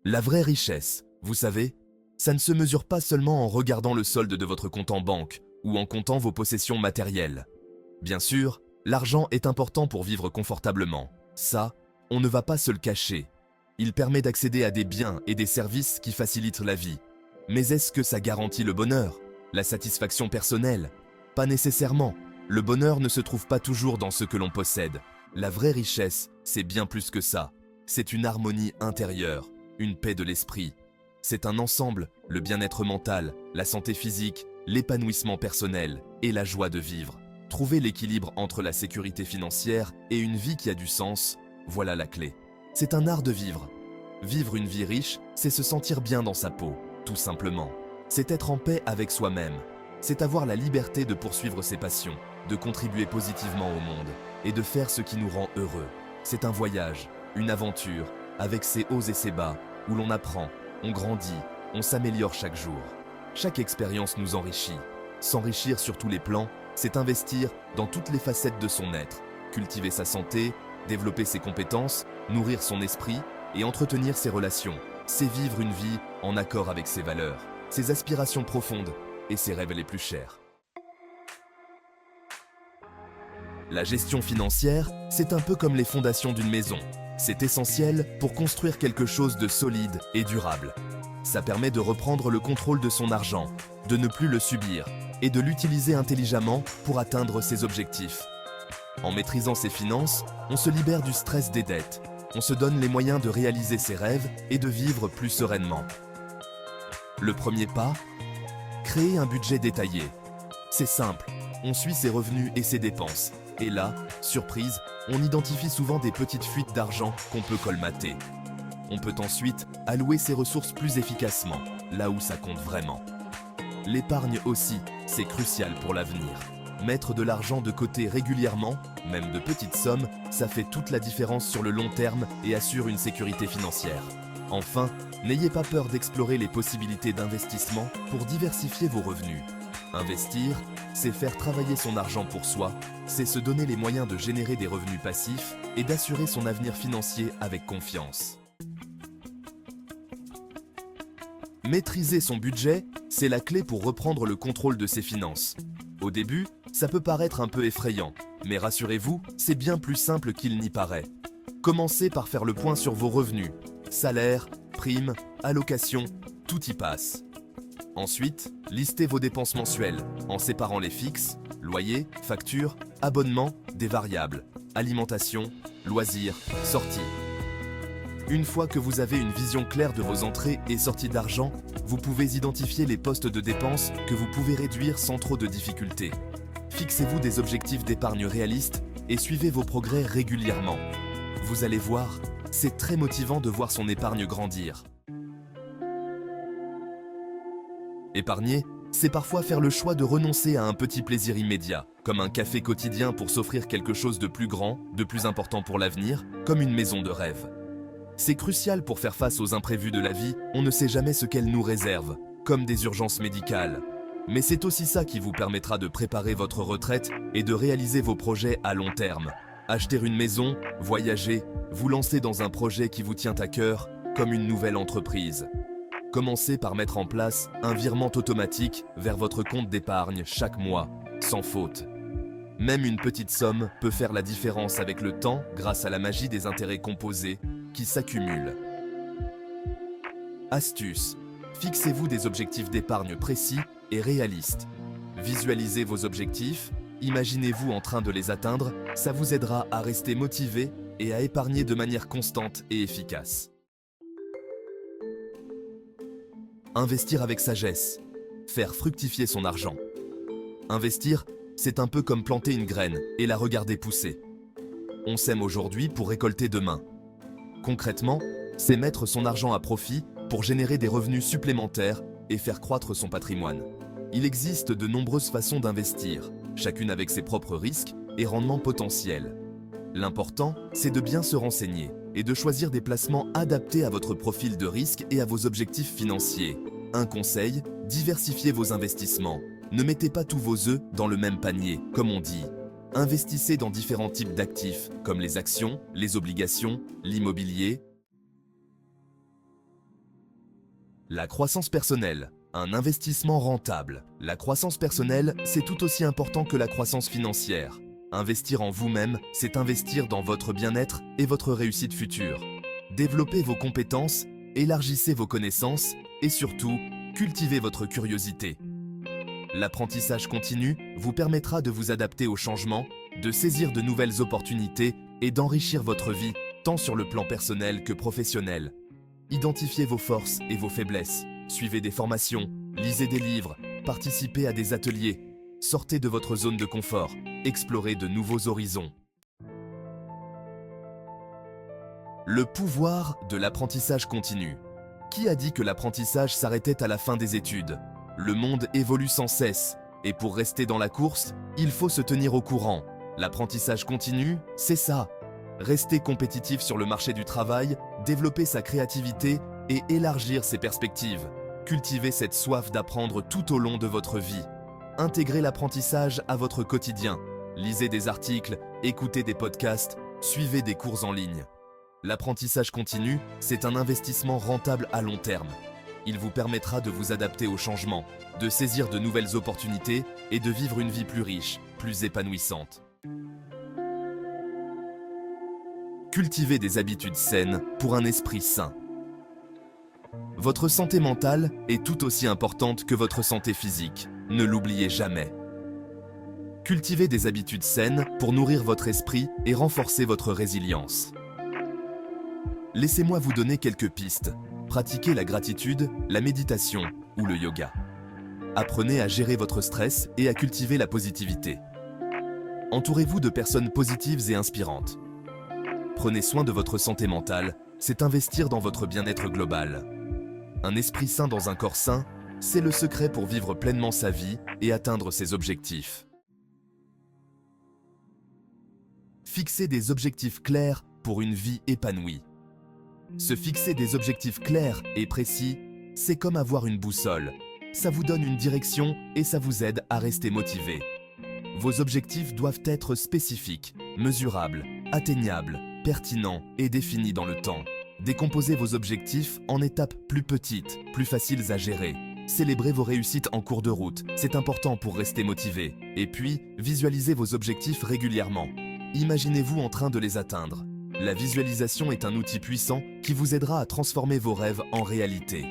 La vraie richesse, vous savez, ça ne se mesure pas seulement en regardant le solde de votre compte en banque ou en comptant vos possessions matérielles. Bien sûr, l'argent est important pour vivre confortablement. Ça, on ne va pas se le cacher. Il permet d'accéder à des biens et des services qui facilitent la vie. Mais est-ce que ça garantit le bonheur, la satisfaction personnelle? Pas nécessairement. Le bonheur ne se trouve pas toujours dans ce que l'on possède. La vraie richesse, c'est bien plus que ça. C'est une harmonie intérieure, une paix de l'esprit. C'est un ensemble, le bien-être mental, la santé physique, l'épanouissement personnel et la joie de vivre. Trouver l'équilibre entre la sécurité financière et une vie qui a du sens, voilà la clé. C'est un art de vivre. Vivre une vie riche, c'est se sentir bien dans sa peau, tout simplement. C'est être en paix avec soi-même. C'est avoir la liberté de poursuivre ses passions, de contribuer positivement au monde et de faire ce qui nous rend heureux. C'est un voyage, une aventure, avec ses hauts et ses bas, où l'on apprend, on grandit, on s'améliore chaque jour. Chaque expérience nous enrichit. S'enrichir sur tous les plans, c'est investir dans toutes les facettes de son être, cultiver sa santé, développer ses compétences, nourrir son esprit et entretenir ses relations. C'est vivre une vie en accord avec ses valeurs, ses aspirations profondes et ses rêves les plus chers. La gestion financière, c'est un peu comme les fondations d'une maison. C'est essentiel pour construire quelque chose de solide et durable. Ça permet de reprendre le contrôle de son argent, de ne plus le subir et de l'utiliser intelligemment pour atteindre ses objectifs. En maîtrisant ses finances, on se libère du stress des dettes. On se donne les moyens de réaliser ses rêves et de vivre plus sereinement. Le premier pas, créer un budget détaillé. C'est simple, on suit ses revenus et ses dépenses. Et là, surprise, on identifie souvent des petites fuites d'argent qu'on peut colmater. On peut ensuite allouer ses ressources plus efficacement, là où ça compte vraiment. L'épargne aussi, c'est crucial pour l'avenir. Mettre de l'argent de côté régulièrement, même de petites sommes, ça fait toute la différence sur le long terme et assure une sécurité financière. Enfin, n'ayez pas peur d'explorer les possibilités d'investissement pour diversifier vos revenus. Investir, c'est faire travailler son argent pour soi, c'est se donner les moyens de générer des revenus passifs et d'assurer son avenir financier avec confiance. Maîtriser son budget, c'est la clé pour reprendre le contrôle de ses finances. Au début, ça peut paraître un peu effrayant, mais rassurez-vous, c'est bien plus simple qu'il n'y paraît. Commencez par faire le point sur vos revenus, salaire, primes, allocations, tout y passe. Ensuite, listez vos dépenses mensuelles, en séparant les fixes, loyer, factures, abonnements, des variables, alimentation, loisirs, sorties. Une fois que vous avez une vision claire de vos entrées et sorties d'argent, vous pouvez identifier les postes de dépenses que vous pouvez réduire sans trop de difficultés. Fixez-vous des objectifs d'épargne réalistes et suivez vos progrès régulièrement. Vous allez voir, c'est très motivant de voir son épargne grandir. Épargner, c'est parfois faire le choix de renoncer à un petit plaisir immédiat, comme un café quotidien pour s'offrir quelque chose de plus grand, de plus important pour l'avenir, comme une maison de rêve. C'est crucial pour faire face aux imprévus de la vie, on ne sait jamais ce qu'elle nous réserve, comme des urgences médicales. Mais c'est aussi ça qui vous permettra de préparer votre retraite et de réaliser vos projets à long terme. Acheter une maison, voyager, vous lancer dans un projet qui vous tient à cœur, comme une nouvelle entreprise. Commencez par mettre en place un virement automatique vers votre compte d'épargne chaque mois, sans faute. Même une petite somme peut faire la différence avec le temps grâce à la magie des intérêts composés qui s'accumulent. Astuce. Fixez-vous des objectifs d'épargne précis et réalistes. Visualisez vos objectifs, imaginez-vous en train de les atteindre, ça vous aidera à rester motivé et à épargner de manière constante et efficace. Investir avec sagesse. Faire fructifier son argent. Investir, c'est un peu comme planter une graine et la regarder pousser. On sème aujourd'hui pour récolter demain. Concrètement, c'est mettre son argent à profit pour générer des revenus supplémentaires et faire croître son patrimoine. Il existe de nombreuses façons d'investir, chacune avec ses propres risques et rendements potentiels. L'important, c'est de bien se renseigner et de choisir des placements adaptés à votre profil de risque et à vos objectifs financiers. Un conseil, diversifiez vos investissements. Ne mettez pas tous vos œufs dans le même panier, comme on dit. Investissez dans différents types d'actifs, comme les actions, les obligations, l'immobilier. La croissance personnelle, un investissement rentable. La croissance personnelle, c'est tout aussi important que la croissance financière. Investir en vous-même, c'est investir dans votre bien-être et votre réussite future. Développez vos compétences, élargissez vos connaissances et surtout, cultivez votre curiosité. L'apprentissage continu vous permettra de vous adapter aux changements, de saisir de nouvelles opportunités et d'enrichir votre vie, tant sur le plan personnel que professionnel. Identifiez vos forces et vos faiblesses, suivez des formations, lisez des livres, participez à des ateliers, sortez de votre zone de confort, explorez de nouveaux horizons. Le pouvoir de l'apprentissage continu. Qui a dit que l'apprentissage s'arrêtait à la fin des études? Le monde évolue sans cesse, et pour rester dans la course, il faut se tenir au courant. L'apprentissage continu, c'est ça. Rester compétitif sur le marché du travail, développer sa créativité et élargir ses perspectives. Cultivez cette soif d'apprendre tout au long de votre vie. Intégrez l'apprentissage à votre quotidien. Lisez des articles, écoutez des podcasts, suivez des cours en ligne. L'apprentissage continu, c'est un investissement rentable à long terme. Il vous permettra de vous adapter aux changements, de saisir de nouvelles opportunités et de vivre une vie plus riche, plus épanouissante. Cultivez des habitudes saines pour un esprit sain. Votre santé mentale est tout aussi importante que votre santé physique. Ne l'oubliez jamais. Cultivez des habitudes saines pour nourrir votre esprit et renforcer votre résilience. Laissez-moi vous donner quelques pistes. Pratiquez la gratitude, la méditation ou le yoga. Apprenez à gérer votre stress et à cultiver la positivité. Entourez-vous de personnes positives et inspirantes. Prenez soin de votre santé mentale, c'est investir dans votre bien-être global. Un esprit sain dans un corps sain, c'est le secret pour vivre pleinement sa vie et atteindre ses objectifs. Fixez des objectifs clairs pour une vie épanouie. Se fixer des objectifs clairs et précis, c'est comme avoir une boussole. Ça vous donne une direction et ça vous aide à rester motivé. Vos objectifs doivent être spécifiques, mesurables, atteignables, pertinents et définis dans le temps. Décomposez vos objectifs en étapes plus petites, plus faciles à gérer. Célébrez vos réussites en cours de route, c'est important pour rester motivé. Et puis, visualisez vos objectifs régulièrement. Imaginez-vous en train de les atteindre. La visualisation est un outil puissant qui vous aidera à transformer vos rêves en réalité.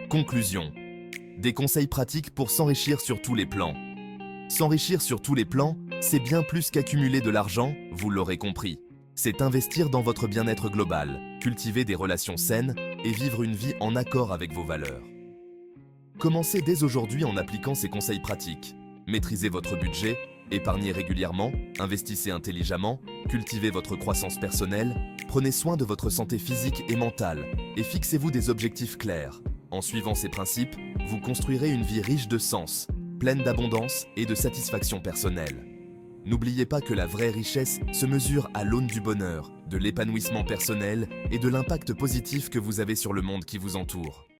Conclusion. Des conseils pratiques pour s'enrichir sur tous les plans. S'enrichir sur tous les plans, c'est bien plus qu'accumuler de l'argent, vous l'aurez compris. C'est investir dans votre bien-être global, cultiver des relations saines et vivre une vie en accord avec vos valeurs. Commencez dès aujourd'hui en appliquant ces conseils pratiques. Maîtrisez votre budget, épargnez régulièrement, investissez intelligemment, cultivez votre croissance personnelle, prenez soin de votre santé physique et mentale et fixez-vous des objectifs clairs. En suivant ces principes, vous construirez une vie riche de sens, pleine d'abondance et de satisfaction personnelle. N'oubliez pas que la vraie richesse se mesure à l'aune du bonheur, de l'épanouissement personnel et de l'impact positif que vous avez sur le monde qui vous entoure.